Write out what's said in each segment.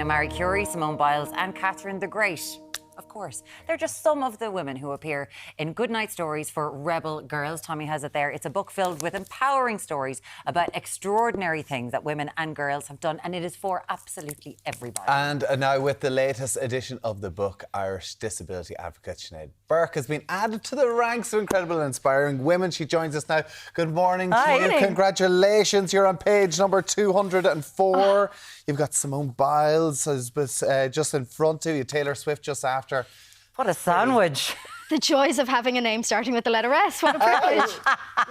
Marie Curie, Simone Biles and Catherine the Great. Of course, they're just some of the women who appear in Goodnight Stories for Rebel Girls. Tommy has it there. It's a book filled with empowering stories about extraordinary things that women and girls have done, and it is for absolutely everybody. And now with the latest edition of the book, Irish disability advocate Sinéad Burke has been added to the ranks of incredible and inspiring women. She joins us now. Good morning to you. Congratulations. You're on page number 204. You've got Simone Biles just in front of you, Taylor Swift just after. What a sandwich. The joys of having a name starting with the letter S. What a privilege.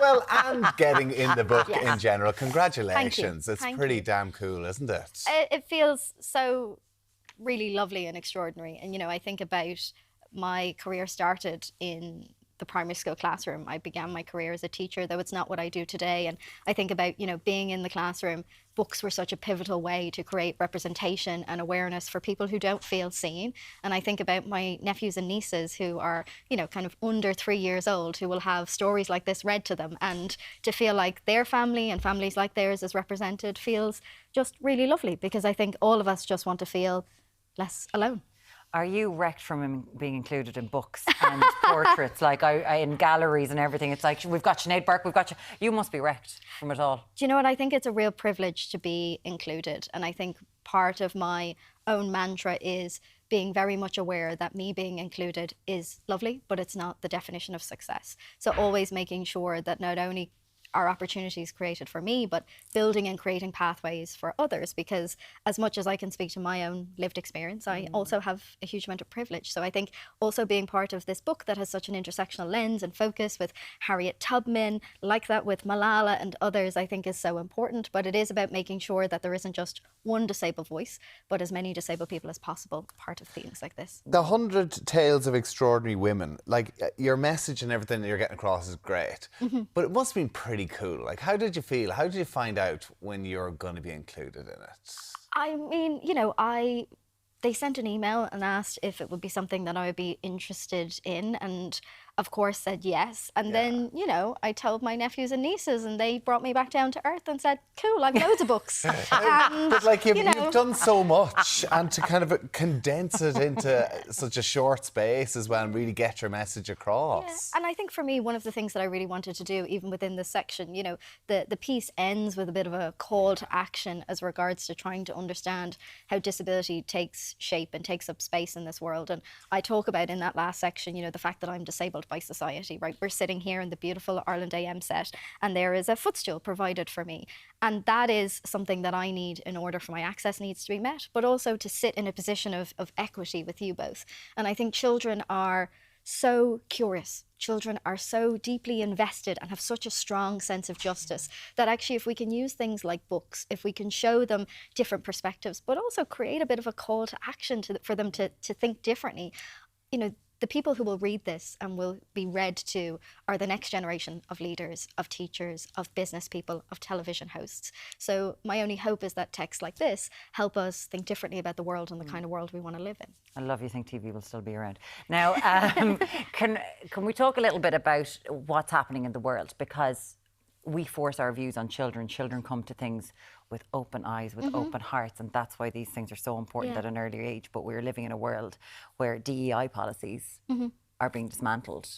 Well, and getting in the book Yes. in general. Congratulations. Thank you. It's pretty damn cool, isn't it? It feels so really lovely and extraordinary. And, you know, I think about my career started in the primary school classroom. I began my career as a teacher, though it's not what I do today. And I think about, you know, being in the classroom, books were such a pivotal way to create representation and awareness for people who don't feel seen. And I think about my nephews and nieces who are, you know, kind of under 3 years old, who will have stories like this read to them. And to feel like their family and families like theirs is represented feels just really lovely, because I think all of us just want to feel less alone. Are you wrecked from being included in books and portraits, like in galleries and everything? It's like, we've got Sinead Burke, we've got you. You must be wrecked from it all. Do you know what? I think it's a real privilege to be included. And I think part of my own mantra is being very much aware that me being included is lovely, but it's not the definition of success. So always making sure that not only are opportunities created for me, but building and creating pathways for others, because as much as I can speak to my own lived experience, I also have a huge amount of privilege. So I think also being part of this book that has such an intersectional lens and focus with Harriet Tubman, like that with Malala and others, I think is so important. But it is about making sure that there isn't just one disabled voice, but as many disabled people as possible part of themes like this. The 100 Tales of Extraordinary Women, like your message and everything that you're getting across is great, but it must have been pretty cool. Like, how did you feel? How did you find out when you're going to be included in it? I mean, you know, they sent an email and asked if it would be something that I would be interested in, and of course said yes. And then, you know, I told my nephews and nieces, and they brought me back down to earth and said, cool, I've loads of books. And, but like, you've know, done so much, and to kind of condense it into such a short space as well and really get your message across. Yeah. And I think for me, one of the things that I really wanted to do, even within this section, you know, the piece ends with a bit of a call to action as regards to trying to understand how disability takes shape and takes up space in this world. And I talk about in that last section, you know, the fact that I'm disabled by society, right? We're sitting here in the beautiful IrelandAM set, and there is a footstool provided for me. And that is something that I need in order for my access needs to be met, but also to sit in a position of equity with you both. And I think children are so curious. Children are so deeply invested and have such a strong sense of justice that actually, if we can use things like books, if we can show them different perspectives, but also create a bit of a call to action for them to think differently, you know, the people who will read this and will be read to are the next generation of leaders, of teachers, of business people, of television hosts. So my only hope is that texts like this help us think differently about the world and the kind of world we want to live in. I love you think TV will still be around. Now, can we talk a little bit about what's happening in the world? Because we force our views on children. Children come to things with open eyes, with open hearts, and that's why these things are so important at an early age. But we're living in a world where DEI policies are being dismantled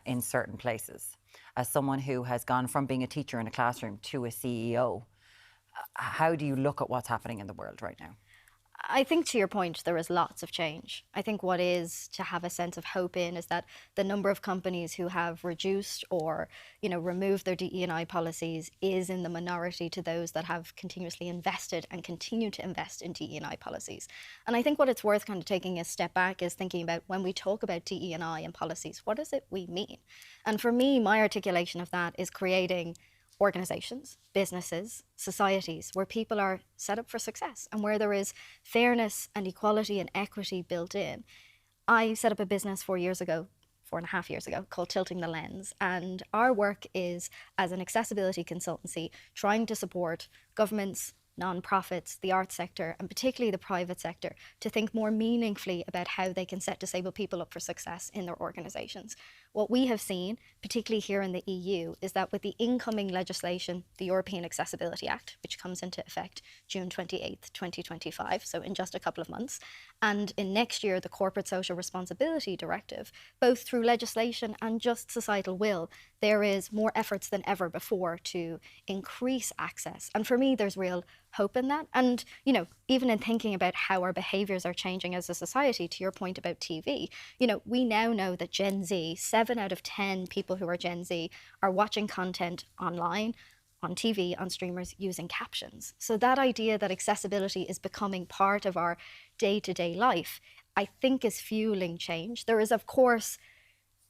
in certain places. As someone who has gone from being a teacher in a classroom to a CEO, how do you look at what's happening in the world right now? I think, to your point, there is lots of change. I think what is to have a sense of hope in is that the number of companies who have reduced or, you know, removed their DE&I policies is in the minority to those that have continuously invested and continue to invest in DE&I policies. And I think what it's worth kind of taking a step back is thinking about when we talk about DE&I and policies, what does it we mean? And for me, my articulation of that is creating organisations, businesses, societies where people are set up for success and where there is fairness and equality and equity built in. I set up a business 4.5 years ago, called Tilting the Lens. And our work is, as an accessibility consultancy, trying to support governments, non-profits, the arts sector, and particularly the private sector, to think more meaningfully about how they can set disabled people up for success in their organisations. What we have seen, particularly here in the EU, is that with the incoming legislation, the European Accessibility Act, which comes into effect June 28th, 2025, so in just a couple of months, and in next year, the Corporate Social Responsibility Directive, both through legislation and just societal will, there is more efforts than ever before to increase access. And for me, there's real hope in that. And, you know, even in thinking about how our behaviours are changing as a society, to your point about TV, you know, we now know that Gen Z, 7 out of 10 people who are Gen Z are watching content online, on TV, on streamers, using captions. So that idea that accessibility is becoming part of our day-to-day life, I think is fueling change. There is, of course,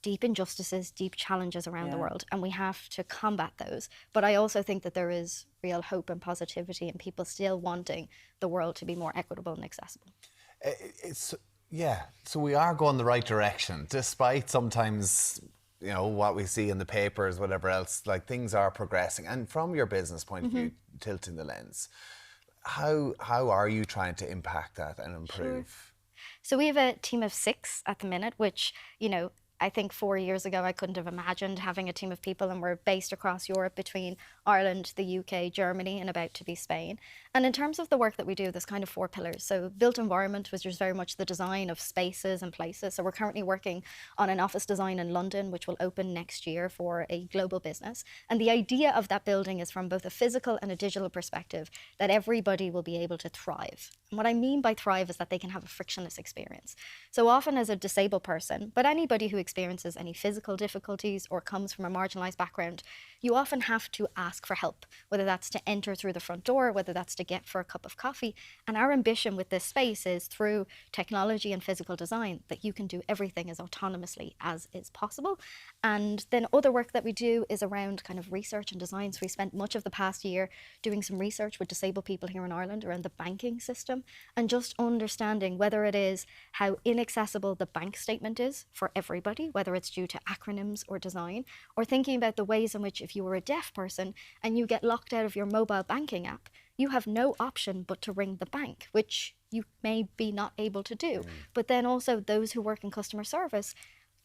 deep injustices, deep challenges around the world, and we have to combat those. But I also think that there is real hope and positivity and people still wanting the world to be more equitable and accessible. So we are going the right direction, despite sometimes, you know, what we see in the papers, whatever else, like things are progressing. And from your business point of view, tilting the lens, how are you trying to impact that and improve? Sure. So we have a team of 6 at the minute, which, you know, I think 4 years ago, I couldn't have imagined having a team of people, and we're based across Europe between Ireland, the UK, Germany, and about to be Spain. And in terms of the work that we do, there's kind of 4 pillars. So built environment, which is very much the design of spaces and places. So we're currently working on an office design in London, which will open next year for a global business. And the idea of that building is from both a physical and a digital perspective, that everybody will be able to thrive. And what I mean by thrive is that they can have a frictionless experience. So often as a disabled person, but anybody who experiences any physical difficulties or comes from a marginalised background, you often have to ask for help, whether that's to enter through the front door, whether that's to get for a cup of coffee. And our ambition with this space is, through technology and physical design, that you can do everything as autonomously as is possible. And then other work that we do is around kind of research and design. So we spent much of the past year doing some research with disabled people here in Ireland around the banking system, and just understanding whether it is how inaccessible the bank statement is for everybody, whether it's due to acronyms or design, or thinking about the ways in which, if you were a deaf person and you get locked out of your mobile banking app, you have no option but to ring the bank, which you may be not able to do. But then also those who work in customer service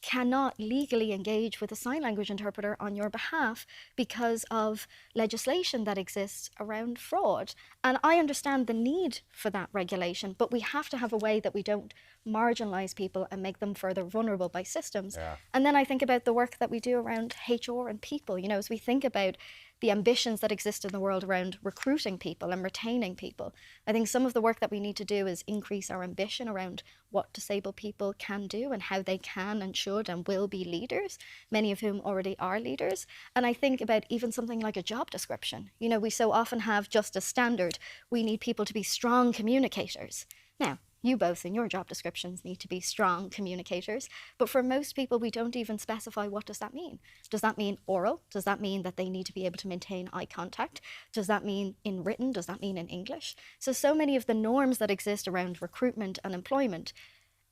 cannot legally engage with a sign language interpreter on your behalf because of legislation that exists around fraud. And I understand the need for that regulation, but we have to have a way that we don't marginalise people and make them further vulnerable by systems. Yeah. And then I think about the work that we do around HR and people, you know, as we think about the ambitions that exist in the world around recruiting people and retaining people. I think some of the work that we need to do is increase our ambition around what disabled people can do and how they can and should and will be leaders, many of whom already are leaders. And I think about even something like a job description. You know, we so often have just a standard, we need people to be strong communicators. Now, you both in your job descriptions need to be strong communicators, but for most people we don't even specify what does that mean. Does that mean oral? Does that mean that they need to be able to maintain eye contact? Does that mean in written? Does that mean in English? So many of the norms that exist around recruitment and employment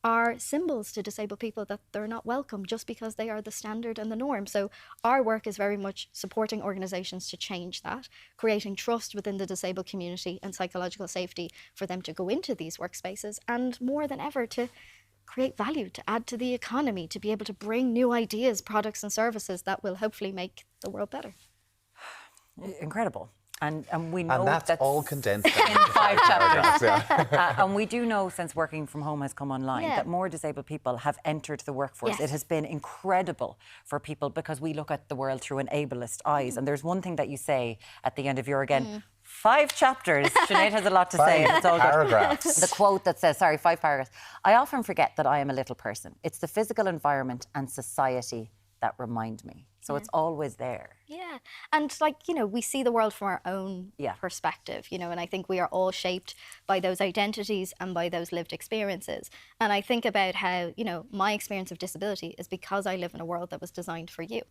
are symbols to disabled people that they're not welcome just because they are the standard and the norm. So our work is very much supporting organisations to change that, creating trust within the disabled community and psychological safety for them to go into these workspaces, and more than ever to create value, to add to the economy, to be able to bring new ideas, products and services that will hopefully make the world better. Incredible. And we know and that's all condensed in 5 chapters. And we do know, since working from home has come online, that more disabled people have entered the workforce. Yes. It has been incredible for people because we look at the world through an ableist eyes. And there's one thing that you say at the end of your, again, 5 chapters. Sinead has a lot to say. And it's all paragraphs. The quote that says, 5 paragraphs. I often forget that I am a little person. It's the physical environment and society that remind me. So it's always there. Yeah. And like, you know, we see the world from our own perspective, you know, and I think we are all shaped by those identities and by those lived experiences. And I think about how, you know, my experience of disability is because I live in a world that was designed for you.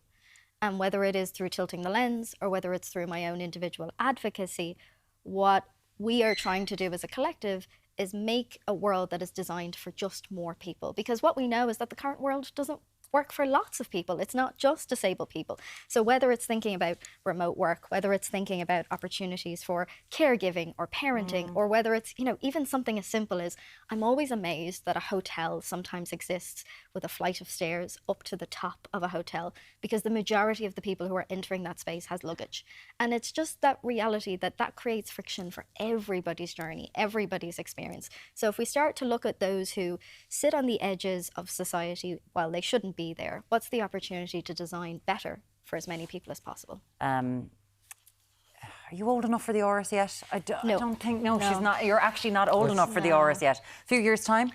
And whether it is through tilting the lens or whether it's through my own individual advocacy, what we are trying to do as a collective is make a world that is designed for just more people. Because what we know is that the current world doesn't work for lots of people. It's not just disabled people. So whether it's thinking about remote work, whether it's thinking about opportunities for caregiving or parenting, or whether it's, you know, even something as simple as, I'm always amazed that a hotel sometimes exists with a flight of stairs up to the top of a hotel, because the majority of the people who are entering that space has luggage. And it's just that reality that creates friction for everybody's journey, everybody's experience. So if we start to look at those who sit on the edges of society while they shouldn't be there, what's the opportunity to design better for as many people as possible? Are you old enough for the Oris yet? I don't think, no, No. she's not. You're actually not old enough for the Oris yet. A few years' time?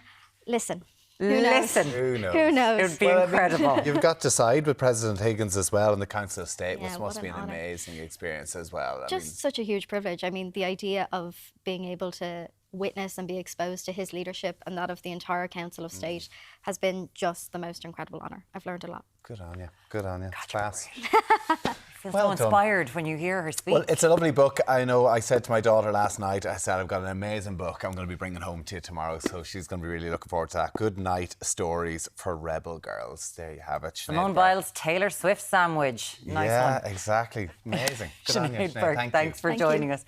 Listen. Listen. Who knows? Who knows? It would be incredible. You've got to side with President Higgins as well in the Council of State, Yeah, which what must be an an honour. amazing experience as well. Just such a huge privilege. I mean, the idea of being able to witness and be exposed to his leadership and that of the entire Council of State has been just the most incredible honour. I've learned a lot. Good on you. Good on you. It's class. I feel Well so done. inspired when you hear her speak. Well, it's a lovely book. I know I said to my daughter last night, I said, I've got an amazing book I'm going to be bringing home to you tomorrow. So she's going to be really looking forward to that. Good night stories for rebel girls. There you have it. Simone Sinead Burke. Biles' Taylor Swift sandwich. Nice yeah, one. exactly. Amazing. Good on you, Sinead Sinead. Burke, Thank you. thanks for Thank you. joining us.